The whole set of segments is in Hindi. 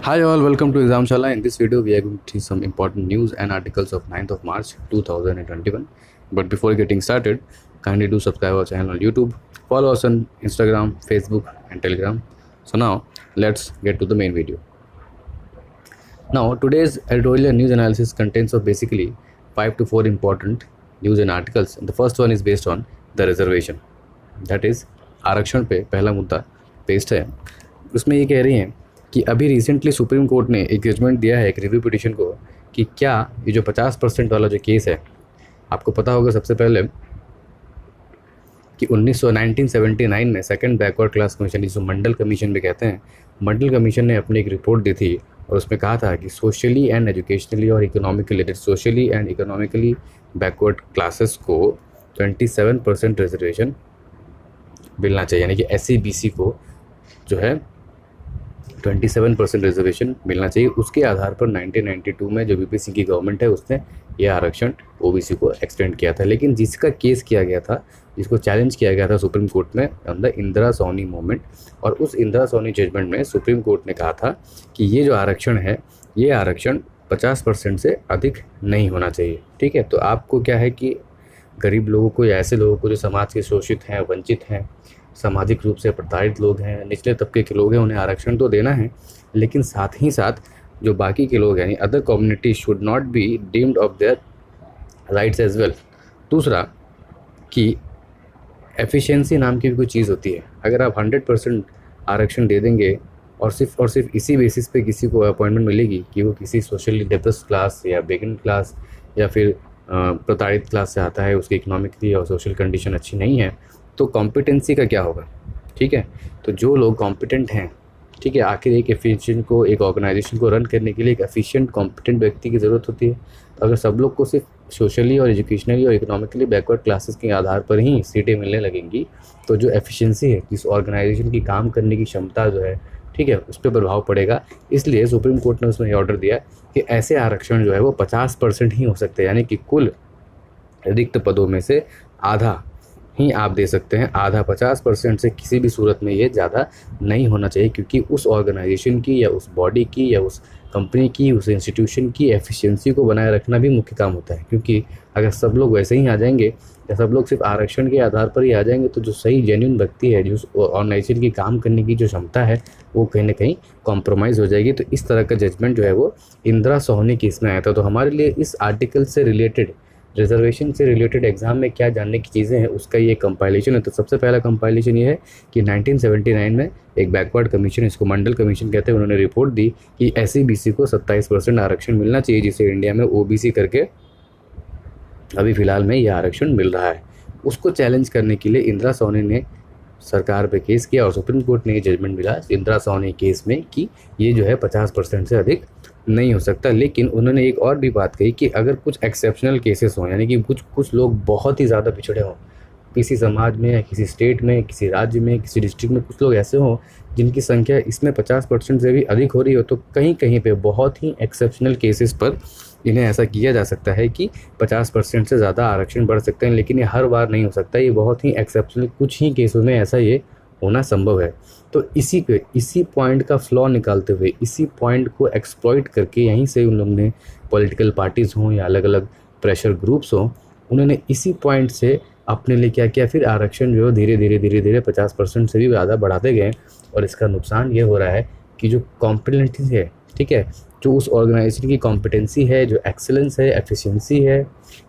Hi all, welcome to Examshala. In this video, we are going to see some important news and articles of 9th of March 2021. But before getting started, kindly do subscribe our channel on YouTube, follow us on Instagram, Facebook, and Telegram. So now, let's get to the main video. Now, today's editorial news analysis contains of basically 5 to 4 important news and articles. The first one is based on the reservation. That is, आरक्षण पे पहला मुद्दा पेस्ट है. उसमें ये कह रही हैं कि अभी रिसेंटली सुप्रीम कोर्ट ने एक जजमेंट दिया है एक रिव्यू पिटिशन को कि क्या ये जो 50% वाला जो केस है, आपको पता होगा सबसे पहले कि 1979 में सेकंड बैकवर्ड क्लास कमीशन, जिसको मंडल कमीशन भी कहते हैं, मंडल कमीशन ने अपनी एक रिपोर्ट दी थी और उसमें कहा था कि सोशली एंड एजुकेशनली और इकोनॉमिकली बैकवर्ड क्लासेस को 27% रिजर्वेशन मिलना चाहिए, यानी कि SC/BC को जो है 27% रिजर्वेशन मिलना चाहिए. उसके आधार पर 1992 में जो VP सिंह की गवर्नमेंट है उसने यह आरक्षण OBC को एक्सटेंड किया था. लेकिन जिसका केस किया गया था, जिसको चैलेंज किया गया था सुप्रीम कोर्ट में on the Indra Sawhney movement, और उस इंदिरा सोनी जजमेंट में सुप्रीम कोर्ट ने कहा था कि ये जो आरक्षण है, ये आरक्षण 50% से अधिक नहीं होना चाहिए. ठीक है, तो आपको क्या है कि गरीब लोगों को या ऐसे लोगों को जो समाज के शोषित हैं, वंचित हैं, सामाजिक रूप से प्रताड़ित लोग हैं, निचले तबके के लोग हैं, उन्हें आरक्षण तो देना है, लेकिन साथ ही साथ जो बाकी के लोग हैं यानी other community should not be deemed of their rights as well. दूसरा कि एफिशिएंसी नाम की भी कोई चीज़ होती है. अगर आप 100% आरक्षण दे देंगे और सिर्फ इसी बेसिस पे किसी को अपॉइंटमेंट मिलेगी कि वो किसी सोशली डिप्रेस्ड क्लास या बेगन क्लास या फिर प्रताड़ित क्लास से आता है, उसकी इकोनॉमिकली और सोशल कंडीशन अच्छी नहीं है, तो कॉम्पिटेंसी का क्या होगा. ठीक है, तो जो लोग कॉम्पिटेंट हैं, ठीक है, आखिर एक एफिशिएंट को, एक ऑर्गेनाइजेशन को रन करने के लिए एक एफिशिएंट कॉम्पिटेंट व्यक्ति की ज़रूरत होती है. तो अगर सब लोग को सिर्फ सोशली और एजुकेशनली और इकोनॉमिकली बैकवर्ड क्लासेस के आधार पर ही सीटें मिलने लगेंगी, तो जो एफिशिएंसी है, जिस ऑर्गेनाइजेशन की काम करने की क्षमता जो है, ठीक है, उस पर प्रभाव पड़ेगा. इसलिए सुप्रीम कोर्ट ने उसमें ये ऑर्डर दिया कि ऐसे आरक्षण जो है वो 50% ही हो सकते हैं, यानी कि कुल रिक्त पदों में से आधा ही आप दे सकते हैं. आधा 50% से किसी भी सूरत में ये ज़्यादा नहीं होना चाहिए, क्योंकि उस ऑर्गेनाइजेशन की या उस बॉडी की या उस कंपनी की, उस इंस्टीट्यूशन की एफिशिएंसी को बनाए रखना भी मुख्य काम होता है. क्योंकि अगर सब लोग वैसे ही आ जाएंगे या सब लोग सिर्फ आरक्षण के आधार पर ही आ जाएंगे, तो जो सही जेन्युइन व्यक्ति है, जो ऑर्गेनाइजेशन की काम करने की जो क्षमता है, वो कहीं ना कहीं कॉम्प्रोमाइज़ हो जाएगी. तो इस तरह का जजमेंट जो है वो इंदिरा सोनी केस में आया था. तो हमारे लिए इस आर्टिकल से रिलेटेड, रिजर्वेशन से रिलेटेड एग्जाम में क्या जानने की चीज़ें हैं, उसका ये कंपाइलेशन है. तो सबसे पहला कंपाइलेशन ये है कि 1979 में एक बैकवर्ड कमीशन, इसको मंडल कमीशन कहते हैं, उन्होंने रिपोर्ट दी कि SC/BC को 27% आरक्षण मिलना चाहिए, जिसे इंडिया में OBC करके अभी फ़िलहाल में यह आरक्षण मिल रहा है. उसको चैलेंज करने के लिए इंदिरा सोनी ने सरकार पे केस किया और सुप्रीम कोर्ट ने ये जजमेंट मिला इंदिरा सोनी केस में कि ये जो है 50% से अधिक नहीं हो सकता. लेकिन उन्होंने एक और भी बात कही कि अगर कुछ एक्सेप्शनल केसेस हों, यानी कि कुछ लोग बहुत ही ज़्यादा पिछड़े हों किसी समाज में या किसी स्टेट में, किसी राज्य में, किसी डिस्ट्रिक्ट में, कुछ लोग ऐसे हों जिनकी संख्या इसमें 50% से भी अधिक हो रही हो, तो कहीं कहीं पे बहुत ही एक्सेप्शनल केसेस पर इन्हें ऐसा किया जा सकता है कि 50% से ज़्यादा आरक्षण बढ़ सकते हैं. लेकिन ये हर बार नहीं हो सकता, ये बहुत ही एक्सेप्शनल कुछ ही केसों में ऐसा ये होना संभव है. तो इसी पॉइंट का फ्लॉ निकालते हुए, इसी पॉइंट को एक्सप्लॉइट करके, यहीं से उन लोगों ने, पॉलिटिकल पार्टीज़ हों या अलग अलग प्रेशर ग्रुप्स हों, उन्होंने इसी पॉइंट से अपने लिए क्या किया, फिर आरक्षण जो धीरे धीरे 50% से भी ज़्यादा बढ़ाते गए. और इसका नुकसान ये हो रहा है कि जो कॉम्पिटेंसी है, ठीक है, जो उस ऑर्गेनाइजेशन की कॉम्पिटेंसी है, जो एक्सेलेंस है, एफिशिएंसी है,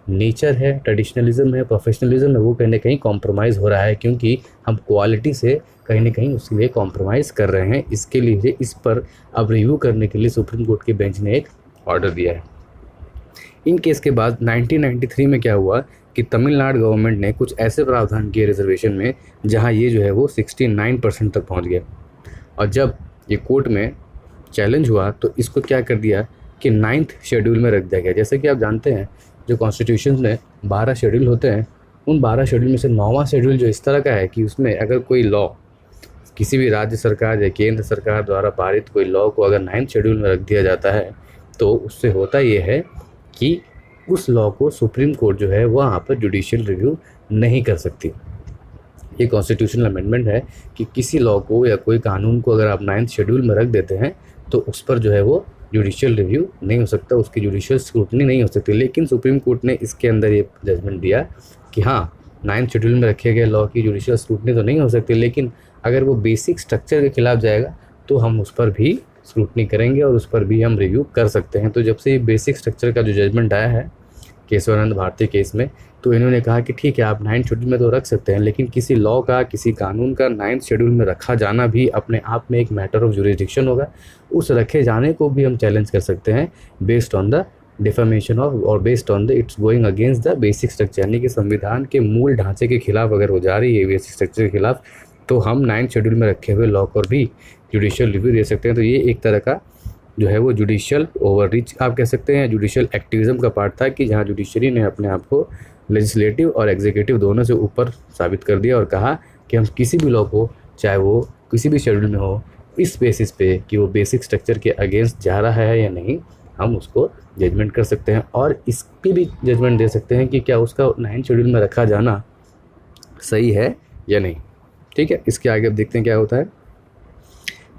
नेचर है, ट्रेडिशनलिज्म है, प्रोफेशनलिज्म है, वो कहीं ना कहीं कॉम्प्रोमाइज़ हो रहा है, क्योंकि हम क्वालिटी से कहीं ना कहीं उसके लिए कॉम्प्रोमाइज़ कर रहे हैं. इसके लिए इस पर अब रिव्यू करने के लिए सुप्रीम कोर्ट की बेंच ने एक ऑर्डर दिया है. इन केस के बाद 1993 में क्या हुआ कि तमिलनाडु गवर्नमेंट ने कुछ ऐसे प्रावधान किए रिजर्वेशन में जहाँ ये जो है वो 69% तक पहुँच गया. और जब ये कोर्ट में चैलेंज हुआ तो इसको क्या कर दिया कि 9th शेड्यूल में रख दिया गया. जैसे कि आप जानते हैं, जो कॉन्स्टिट्यूशन में 12 शेड्यूल होते हैं, उन 12 शेड्यूल में से 9वां शेड्यूल जो इस तरह का है कि उसमें अगर कोई लॉ, किसी भी राज्य सरकार या केंद्र सरकार द्वारा पारित कोई लॉ को अगर 9th शेड्यूल में रख दिया जाता है, तो उससे होता ये है कि उस लॉ को सुप्रीम कोर्ट जो है वहाँ पर जुडिशियल रिव्यू नहीं कर सकती. ये कॉन्स्टिट्यूशनल अमेंडमेंट है कि किसी लॉ को या कोई कानून को अगर आप 9th शेड्यूल में रख देते हैं तो उस पर जो है वो जुडिशियल रिव्यू नहीं हो सकता, उसकी जुडिशियल स्क्रूटनी नहीं हो सकती। लेकिन सुप्रीम कोर्ट ने इसके अंदर ये जजमेंट दिया कि हाँ, 9th शेड्यूल में रखे गए लॉ की जुडिशियल स्क्रूटनी तो नहीं हो सकती, लेकिन अगर वो बेसिक स्ट्रक्चर के खिलाफ जाएगा तो हम उस पर भी स्क्रूटनी करेंगे और उस पर भी हम रिव्यू कर सकते हैं। तो जब से ये बेसिक स्ट्रक्चर का जो जजमेंट आया है केशवानंद भारती केस में, तो इन्होंने कहा कि ठीक है, आप 9th शेड्यूल में तो रख सकते हैं, लेकिन किसी लॉ का, किसी कानून का 9th शेड्यूल में रखा जाना भी अपने आप में एक मैटर ऑफ जुरिडिक्शन होगा। उस रखे जाने को भी हम चैलेंज कर सकते हैं based on the defamation of और based on the it's going against the basic structure, यानी कि संविधान के मूल ढांचे के खिलाफ अगर हो जा रही है बेसिक स्ट्रक्चर के खिलाफ, तो हम 9th शेड्यूल में रखे हुए लॉ पर भी जुडिशियल रिव्यू दे सकते हैं। तो ये एक तरह का जो है वो जुडिशियल ओवररीच आप कह सकते हैं, जुडिशियल एक्टिविज्म का पार्ट था कि जहाँ जुडिशरी ने अपने आप को लेजिस्लेटिव और एग्जीक्यूटिव दोनों से ऊपर साबित कर दिया और कहा कि हम किसी भी लॉ को, चाहे वो किसी भी शेड्यूल में हो, इस बेसिस पे कि वो बेसिक स्ट्रक्चर के अगेंस्ट जा रहा है या नहीं, हम उसको जजमेंट कर सकते हैं और इसकी भी जजमेंट दे सकते हैं कि क्या उसका 9th शेड्यूल में रखा जाना सही है या नहीं। ठीक है, इसके आगे अब देखते हैं क्या होता है।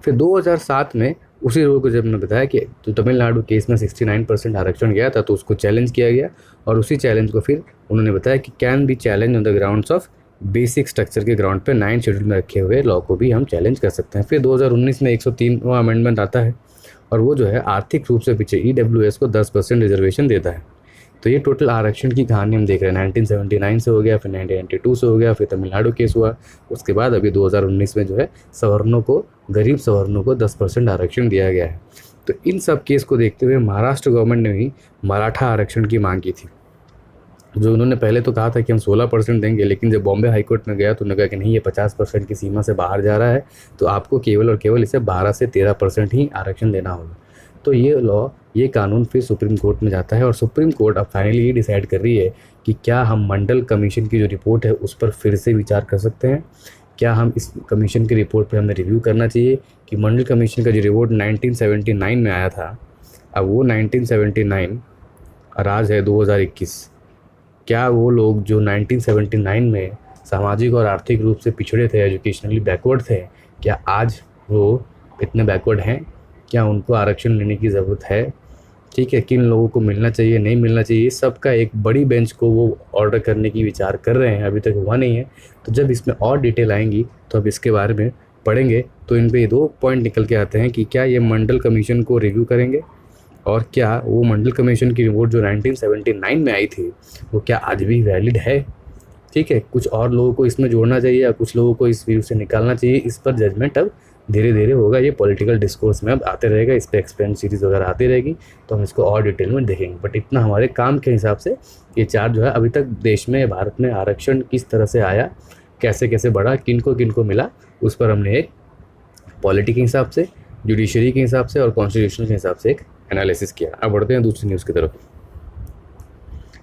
फिर 2007 में उसी रूल को जब मैं बताया कि तो तमिलनाडु केस में 69% आरक्षण गया था, तो उसको चैलेंज किया गया और उसी चैलेंज को फिर उन्होंने बताया कि can be challenge on the grounds of basic structure के ग्राउंड पे 9th शेड्यूल में रखे हुए लॉ को भी हम चैलेंज कर सकते हैं। फिर 2019 में 103वां अमेंडमेंट आता है और वो जो है आर्थिक रूप से पीछे EWS को 10% रिजर्वेशन देता है। तो ये टोटल आरक्षण की कहानी हम देख रहे हैं। 1979 से हो गया, फिर 1992 से हो गया, फिर तमिलनाडु केस हुआ, उसके बाद अभी 2019 में जो है सवर्णों को, गरीब सवर्णों को 10% आरक्षण दिया गया है। तो इन सब केस को देखते हुए महाराष्ट्र गवर्नमेंट ने भी मराठा आरक्षण की मांग की थी, जो उन्होंने पहले तो कहा था कि हम 16% देंगे, लेकिन जब बॉम्बे हाईकोर्ट में गया तो उन्होंने कहा कि नहीं, ये 50% की सीमा से बाहर जा रहा है, तो आपको केवल और केवल इसे 12 से 13% ही आरक्षण देना होगा। तो ये लॉ, ये कानून फिर सुप्रीम कोर्ट में जाता है और सुप्रीम कोर्ट अब फाइनली ये डिसाइड कर रही है कि क्या हम मंडल कमीशन की जो रिपोर्ट है उस पर फिर से विचार कर सकते हैं, क्या हम इस कमीशन की रिपोर्ट पर हमें रिव्यू करना चाहिए कि मंडल कमीशन का जो रिपोर्ट 1979 में आया था, अब वो 1979 और आज है 2021, क्या वो लोग जो 1979 में सामाजिक और आर्थिक रूप से पिछड़े थे, एजुकेशनली बैकवर्ड थे, क्या आज वो इतने बैकवर्ड हैं? क्या उनको आरक्षण लेने की ज़रूरत है? ठीक है, किन लोगों को मिलना चाहिए, नहीं मिलना चाहिए, सब का एक बड़ी बेंच को वो ऑर्डर करने की विचार कर रहे हैं, अभी तक हुआ नहीं है। तो जब इसमें और डिटेल आएंगी तो अब इसके बारे में पढ़ेंगे, तो इन पे ये 2 पॉइंट निकल के आते हैं कि क्या ये मंडल कमीशन को रिव्यू करेंगे और क्या वो मंडल कमीशन की रिपोर्ट जो 1979 में आई थी वो क्या आज भी वैलिड है। ठीक है, कुछ और लोगों को इसमें जोड़ना चाहिए या कुछ लोगों को इस व्यू से निकालना चाहिए, इस पर जजमेंट अब धीरे धीरे होगा। ये पॉलिटिकल डिस्कोर्स में अब आते रहेगा, इस पर एक्सपेंड सीरीज़ वगैरह आती रहेगी, तो हम इसको और डिटेल में देखेंगे। बट इतना हमारे काम के हिसाब से ये चार्ट जो है अभी तक देश में, भारत में आरक्षण किस तरह से आया, कैसे कैसे बढ़ा, किन को मिला, उस पर हमने एक पॉलिटी के हिसाब से, जुडिशरी के हिसाब से और कॉन्स्टिट्यूशन के हिसाब से एक एनालिसिस किया। अब बढ़ते हैं दूसरी न्यूज़ की तरफ।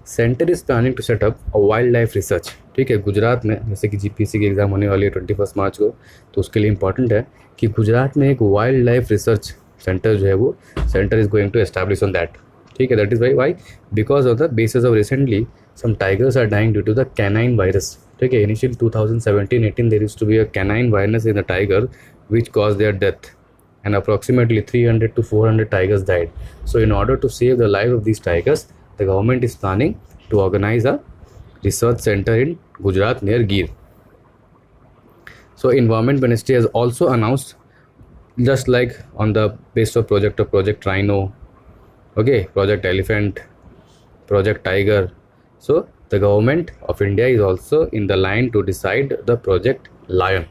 Centre is planning to set up a wildlife research. ठीक है, गुजरात में, जैसे कि GPSC की एग्ज़ाम होने वाली है 21 मार्च को, तो उसके लिए इंपॉर्टेंट है कि गुजरात में एक वाइल्ड लाइफ रिसर्च सेंटर जो है वो centre is going to establish on that. ठीक है, that is why because of the basis of recently some tigers are dying due to the canine virus. ठीक है, initial 2017-18 there used to be a canine virus in the tiger which caused their death, and approximately 300 to 400 tigers died. So in order to save the life of these tigers, the government is planning to organize a research center in Gujarat near Gir. So Environment Ministry has also announced, just like on the base of Project Rhino, okay, Project Elephant, Project Tiger. So the government of India is also in the line to decide the Project Lion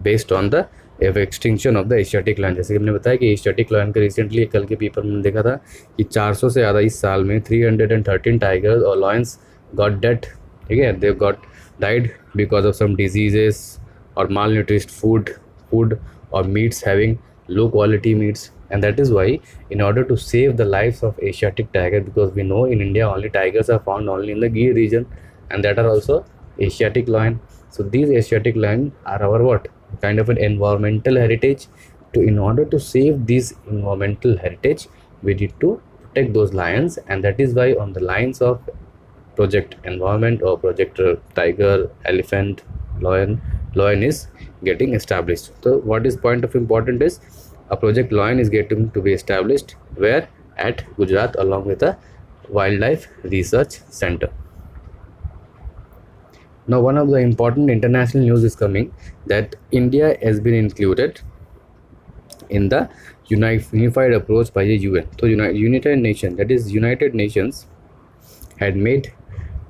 based on the extinction of the Asiatic lion. जैसे कि हमने बताया कि एशियाटिक लायन का रिसेंटली कल के पेपर में देखा था कि 400 से ज़्यादा इस साल में 313 टाइगर्स और लायंस गॉट डेड। ठीक है, they got died because of some diseases और माल न्यूट्रिश्ड फूड और meats having low quality meats, and that is why in order to save the lives of Asiatic tiger, because we know in India only tigers are found only in the Gir region and that are also Asiatic lion. So these Asiatic lion are our what? Kind of an environmental heritage. In order to save this environmental heritage, we need to protect those lions, and that is why on the lines of Project Environment or Project Tiger, Elephant, Lion is getting established. So what is point of important is a project Lion is getting to be established where at Gujarat along with a wildlife research center. Now one of the important international news is coming that India has been included in the unified approach by the UN. So United Nations, that is United Nations had made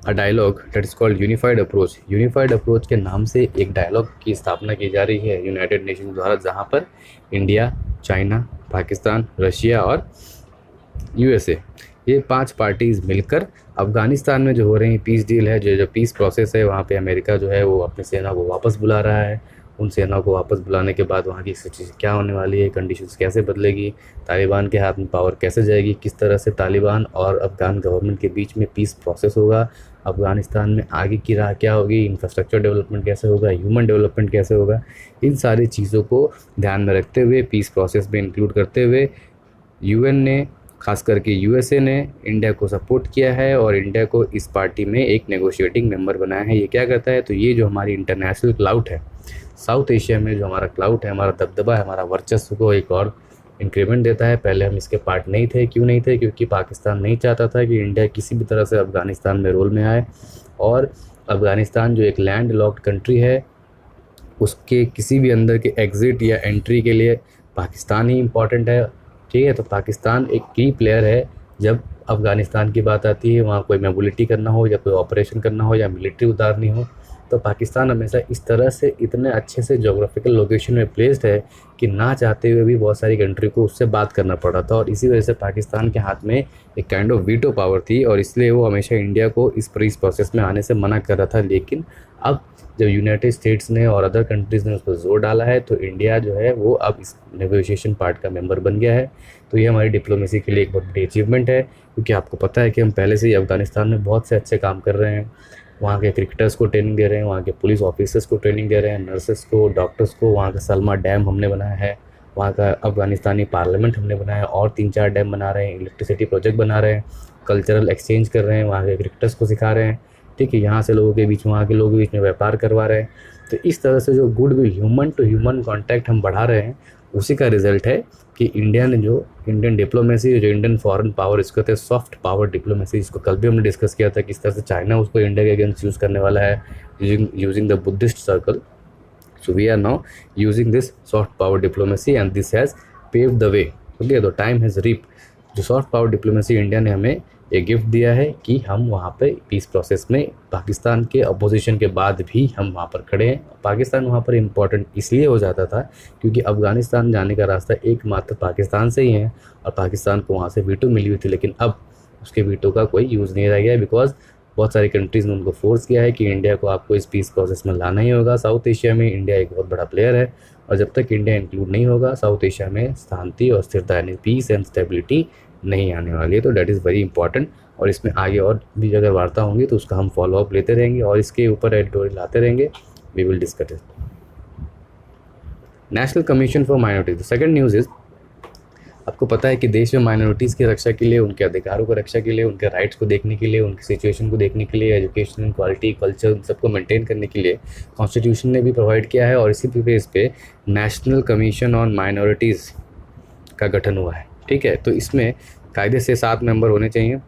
a dialogue that is called unified approach. Unified approach के नाम से एक डायलॉग की स्थापना की जा रही है यूनाइटेड नेशन द्वारा, जहाँ पर इंडिया, चाइना, पाकिस्तान, रशिया और यूएसए, ये 5 पार्टीज़ मिलकर अफ़गानिस्तान में जो हो रही पीस डील है, जो पीस प्रोसेस है, वहाँ पे अमेरिका जो है वो अपनी सेना को वापस बुला रहा है. उन सेना को वापस बुलाने के बाद वहाँ की सिचुएशन क्या होने वाली है, कंडीशंस कैसे बदलेगी, तालिबान के हाथ में पावर कैसे जाएगी, किस तरह से तालिबान और अफ़गान गवर्नमेंट के बीच में पीस प्रोसेस होगा, अफ़गानिस्तान में आगे की राह क्या होगी, इंफ्रास्ट्रक्चर डेवलपमेंट कैसे होगा, ह्यूमन डेवलपमेंट कैसे होगा, इन सारी चीज़ों को ध्यान में रखते हुए, पीस प्रोसेस में इंक्लूड करते हुए यूएन ने, खास करके यूएसए ने इंडिया को सपोर्ट किया है और इंडिया को इस पार्टी में एक नेगोशिएटिंग मेंबर बनाया है. ये क्या करता है, तो ये जो हमारी इंटरनेशनल क्लाउड है, साउथ एशिया में जो हमारा क्लाउड है, हमारा दबदबा है, हमारा वर्चस्व को एक और इंक्रीमेंट देता है. पहले हम इसके पार्ट नहीं थे. क्यों नहीं थे? क्योंकि पाकिस्तान नहीं चाहता था कि इंडिया किसी भी तरह से अफ़गानिस्तान में रोल में आए, और अफ़गानिस्तान जो एक लैंड लॉक्ड कंट्री है, उसके किसी भी अंदर के एग्ज़िट या एंट्री के लिए पाकिस्तान ही इम्पॉर्टेंट है. ठीक है, तो पाकिस्तान एक की प्लेयर है जब अफ़गानिस्तान की बात आती है. वहाँ कोई मोबिलिटी करना हो या कोई ऑपरेशन करना हो या मिलिट्री उतारनी हो, तो पाकिस्तान हमेशा इस तरह से इतने अच्छे से जोग्राफिकल लोकेशन में प्लेस्ड है कि ना चाहते हुए भी बहुत सारी कंट्री को उससे बात करना पड़ा था, और इसी वजह से पाकिस्तान के हाथ में एक काइंड ऑफ वीटो पावर थी, और इसलिए वो हमेशा इंडिया को इस प्रोसेस में आने से मना कर रहा था. लेकिन अब जब यूनाइटेड स्टेट्स ने और अदर कंट्रीज़ ने उस पर जोर डाला है, तो इंडिया जो है वो अब इस नेगोशिएशन पार्ट का मेंबर बन गया है. तो ये हमारी डिप्लोमेसी के लिए एक बहुत बड़ी अचीवमेंट है, क्योंकि आपको पता है कि हम पहले से ही अफ़गानिस्तान में बहुत से अच्छे काम कर रहे हैं. वहाँ के क्रिकेटर्स को ट्रेनिंग दे रहे हैं, वहाँ के पुलिस ऑफिसर्स को ट्रेनिंग दे रहे हैं, नर्सेस को, डॉक्टर्स को. वहाँ का सलमा डैम हमने बनाया है, वहाँ का अफ़गानिस्तानी पार्लियामेंट हमने बनाया, और 3-4 डैम बना रहे हैं, इलेक्ट्रिसिटी प्रोजेक्ट बना रहे हैं, कल्चरल एक्सचेंज कर रहे हैं, वहाँ के क्रिकेटर्स को सिखा रहे हैं. ठीक है, यहाँ से लोगों के बीच, वहाँ के लोगों के बीच में व्यापार करवा रहे हैं. तो इस तरह से जो goodwill, human to human contact हम बढ़ा रहे हैं, उसी का रिजल्ट है कि इंडिया ने जो इंडियन डिप्लोमेसी, जो इंडियन फॉरेन पावर, इसको कहते हैं सॉफ्ट पावर डिप्लोमेसी, इसको कल भी हमने डिस्कस किया था किस तरह से चाइना उसको इंडिया के अगेंस्ट यूज़ करने वाला है using the Buddhist circle. So we are now using this soft power diplomacy and this has paved the way. Okay, the time has reap. जो सॉफ्ट पावर डिप्लोमेसी इंडिया ने हमें एक गिफ्ट दिया है कि हम वहाँ पे पीस प्रोसेस में पाकिस्तान के अपोजिशन के बाद भी हम वहाँ पर खड़े हैं. पाकिस्तान वहाँ पर इम्पोर्टेंट इसलिए हो जाता था क्योंकि अफ़गानिस्तान जाने का रास्ता एकमात्र पाकिस्तान से ही है, और पाकिस्तान को वहाँ से वीटो मिली हुई थी. लेकिन अब उसके वीटो का कोई यूज़ नहीं रह गया है, बिकॉज बहुत सारी कंट्रीज़ ने उनको फोर्स किया है कि इंडिया को आपको इस पीस प्रोसेस में लाना ही होगा. साउथ एशिया में इंडिया एक बहुत बड़ा प्लेयर है, और जब तक इंडिया इंक्लूड नहीं होगा साउथ एशिया में शांति और स्थिरता, यानी पीस एंड स्टेबिलिटी नहीं आने वाली है. तो डैट इज़ वेरी इंपॉर्टेंट, और इसमें आगे और भी अगर वार्ता होंगी तो उसका हम फॉलोअप लेते रहेंगे और इसके ऊपर एडिटोरियल लाते रहेंगे. We will discuss it. National commission for minorities. Second news is, आपको पता है कि देश में माइनॉरिटीज़ की रक्षा के लिए, उनके अधिकारों की रक्षा के लिए, उनके राइट्स को देखने के लिए, उनकी सिचुएशन को देखने के लिए, एजुकेशन, क्वालिटी, कल्चर, उन सबको मेंटेन करने के लिए कॉन्स्टिट्यूशन ने भी प्रोवाइड किया है, और इसी बेस पे नेशनल कमीशन ऑन माइनॉरिटीज़ का गठन हुआ है. ठीक है, तो इसमें कायदे से 7 मेंबर होने चाहिए.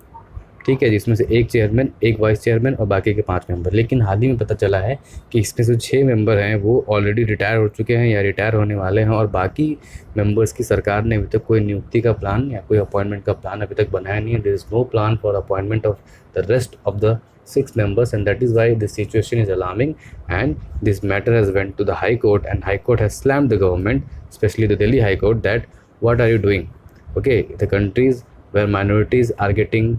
ठीक है, जिसमें से 1 चेयरमैन, 1 वाइस चेयरमैन और बाकी के 5 मेंबर. लेकिन हाल ही में पता चला है कि इसमें से 6 मेंबर हैं वो ऑलरेडी रिटायर हो चुके हैं या रिटायर होने वाले हैं, और बाकी मेंबर्स की सरकार ने अभी तक कोई नियुक्ति का प्लान या कोई अपॉइंटमेंट का प्लान अभी तक बनाया नहीं है. There is no plan for appointment of the rest of the 6 members, and that is why this situation is alarming, and this matter has went to the High Court, and High Court has slammed the government, especially the Delhi High Court, that what are you doing? Okay, the countries where minorities are getting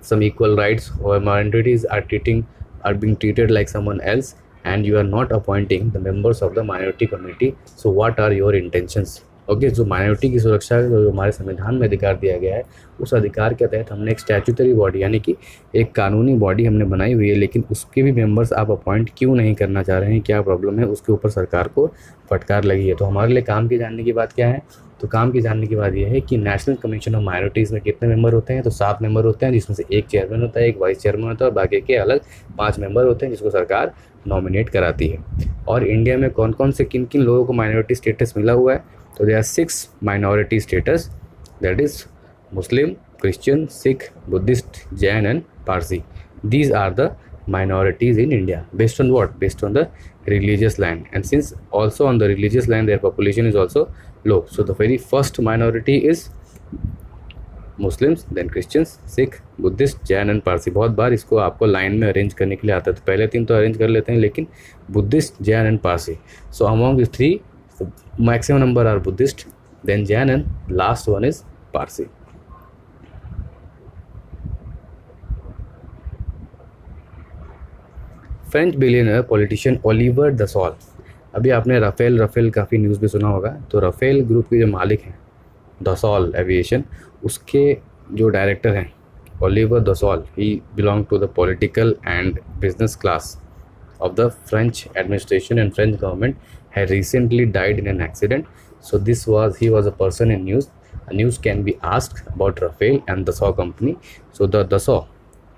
some equal rights, or minorities are being treated like someone else, and you are not appointing the members of the minority community. So what are your intentions? Okay, जो माइनॉरिटी की सुरक्षा जो हमारे संविधान में अधिकार दिया गया है, उस अधिकार के तहत हमने एक स्टैट्यूटरी बॉडी, यानी कि एक कानूनी बॉडी हमने बनाई हुई है, लेकिन उसके भी मेंबर्स आप अपॉइंट क्यों नहीं करना चाह रहे हैं, क्या प्रॉब्लम है, उसके ऊपर सरकार को फटकार लगी है. तो हमारे लिए काम की जानने की बात क्या है, तो काम की जानने की बात यह है कि नेशनल कमीशन ऑफ माइनॉरिटीज़ में कितने मेंबर होते हैं, तो 7 मेंबर होते हैं, जिसमें से 1 चेयरमैन होता है, 1 वाइस चेयरमैन होता है, और बाकी के अलग 5 मेंबर होते हैं जिसको सरकार नॉमिनेट कराती है. और इंडिया में कौन कौन से किन किन लोगों को माइनॉरिटी स्टेटस मिला हुआ है, So there are 6 minority status, that is Muslim, Christian, Sikh, Buddhist, Jain and Parsi. These are the minorities in India. Based on what? Based on the religious line. And since also on the religious line their population is also low. So the very first minority is Muslims, then Christians, Sikh, Buddhist, Jain and Parsi. बहुत बार इसको आपको लाइन में अरेंज करने के लिए आता है, तो पहले 3 तो अरेंज कर लेते हैं, लेकिन Buddhist, Jain and Parsi. So among this 3 maximum number are Buddhist, then Jain and last one is Parsi. French billionaire politician Olivier Dassault. अभी आपने राफेल काफ़ी न्यूज़ भी सुना होगा. तो राफेल ग्रुप के जो मालिक हैं दसॉल एविएशन, उसके जो डायरेक्टर हैं Olivier Dassault, he belong to the political and business class of the French administration and French government, had recently died in an accident. So he was a person in news. A news can be asked about Rafael and Dassault company. So the Dassault,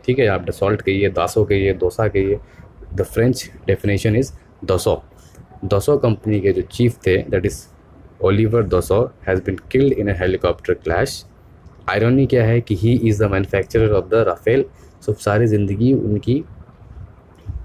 ठीक है, आप Dassault कहिए, Dassault कहिए, डोसा कहिए, the French definition is Dassault. Dassault company के जो चीफ थे, that is Oliver Dassault, has been killed in a helicopter crash. Irony क्या है कि he is the manufacturer of the Rafale. So सारी ज़िंदगी उनकी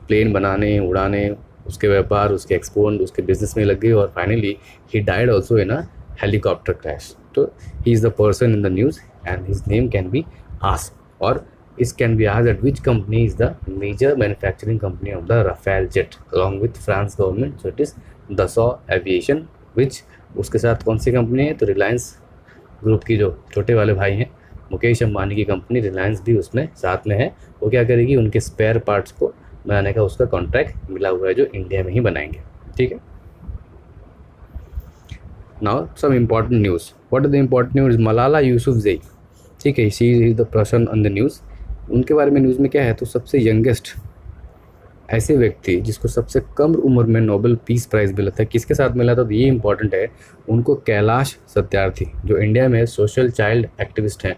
प्लेन बनाने, उड़ाने, उसके व्यापार, उसके एक्सपोर्ट, उसके बिजनेस में लग गई, और finally he died also in a helicopter crash. तो he is the person in the news and his name can be asked, और इस can be asked that which company is the major manufacturing company of the Rafale jet along with France government. So it is Dassault Aviation, which उसके साथ कौन सी कंपनी है, तो रिलायंस ग्रुप की जो छोटे वाले भाई हैं मुकेश अंबानी की कंपनी रिलायंस भी उसमें साथ में है. वो क्या करेगी, उनके स्पेयर पार्ट्स को बनाने का उसका कॉन्ट्रैक्ट मिला हुआ है जो इंडिया में ही बनाएंगे. ठीक है. Now some important news. What are the important news? Malala Yousafzai, ठीक है, she is the person on the news. उनके बारे में न्यूज़ में क्या है, तो सबसे यंगेस्ट ऐसे व्यक्ति जिसको सबसे कम उम्र में नोबेल पीस प्राइज़ मिला था, किसके साथ मिला था, तो ये इंपॉर्टेंट है. उनको कैलाश सत्यार्थी, जो इंडिया में सोशल चाइल्ड एक्टिविस्ट हैं,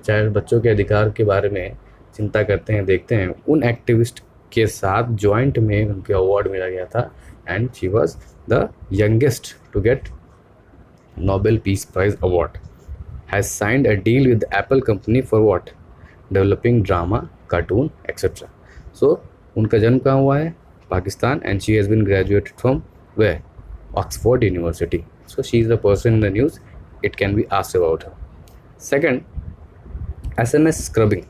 चाइल्ड बच्चों के अधिकार के बारे में चिंता करते हैं, देखते हैं, उन एक्टिविस्ट के साथ जॉइंट में उनके अवार्ड मिला गया था. And she was the youngest to get Nobel peace prize award. Has signed a deal with Apple company for what, developing drama, cartoon etcetera. So उनका जन्म कहाँ हुआ है, Pakistan, and she has been graduated from where, Oxford University. So she is the person in the news, it can be asked about her. Second, SMS scrubbing.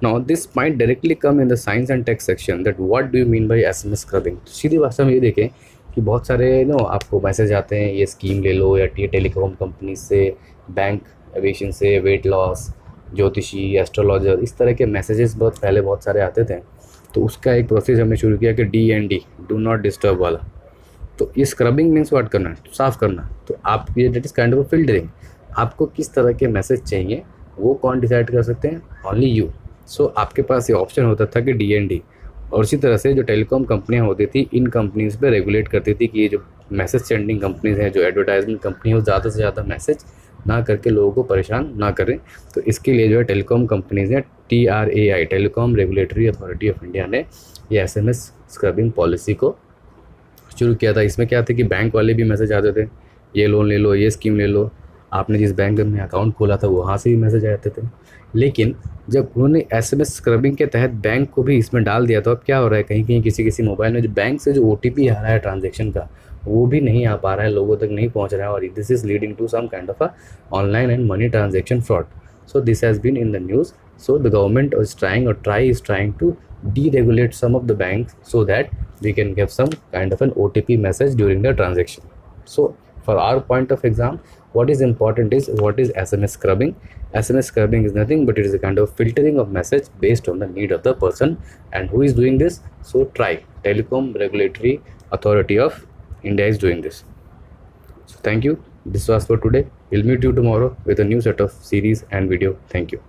Now this might directly come in the science and tech section, that what do you mean by SMS scrubbing. तो सीधी भाषा में ये देखें कि बहुत सारे आपको मैसेज आते हैं, ये स्कीम ले लो, या टेलीकॉम कंपनी से, बैंक एविएशन से, वेट लॉस, ज्योतिषी, एस्ट्रोलॉजर, इस तरह के मैसेजेस बहुत सारे आते थे. तो उसका एक प्रोसेस हमने शुरू किया कि DND, डू नॉट डिस्टर्ब वाला. तो ये स्क्रबिंग मीन्स व्हाट करना, साफ़ करना. तो आप ये that is kind of filtering. आपको किस तरह के मैसेज चाहिए वो कौन डिसाइड कर सकते हैं, ओनली यू. सो आपके पास ये ऑप्शन होता था कि DND, और इसी तरह से जो टेलीकॉम कंपनियां होती थी, इन कंपनीज़ पे रेगुलेट करती थी कि ये जो मैसेज सेंडिंग कंपनीज़ हैं, जो एडवर्टाइजमेंट कंपनी हो, ज़्यादा से ज़्यादा मैसेज ना करके लोगों को परेशान ना करें. तो इसके लिए जो है टेलीकॉम कंपनीज़ हैं, TRAI, telecom regulatory authority of India ने ये SMS स्क्रबिंग पॉलिसी को शुरू किया था. इसमें क्या था कि बैंक वाले भी मैसेज आते थे, ये लोन ले लो, ये स्कीम ले लो, आपने जिस बैंक में अकाउंट खोला था वहाँ से भी मैसेज आते थे. लेकिन जब उन्होंने SMS स्क्रबिंग के तहत बैंक को भी इसमें डाल दिया, तो अब क्या हो रहा है, कहीं किसी मोबाइल में जो बैंक से जो OTP आ रहा है ट्रांजैक्शन का, वो भी नहीं आ पा रहा है, लोगों तक नहीं पहुंच रहा है, और this is leading to some kind of a online and money transaction fraud. So this has been in the news. So the government is trying to deregulate some of the banks so that we can give some kind of an OTP message during the transaction. So for our point of exam, what is important is what is SMS scrubbing. SMS scrubbing is nothing but it is a kind of filtering of message based on the need of the person, and who is doing this. So TRAI, Telecom Regulatory Authority of India, is doing this. So thank you. This was for today. We'll meet you tomorrow with a new set of series and video. Thank you.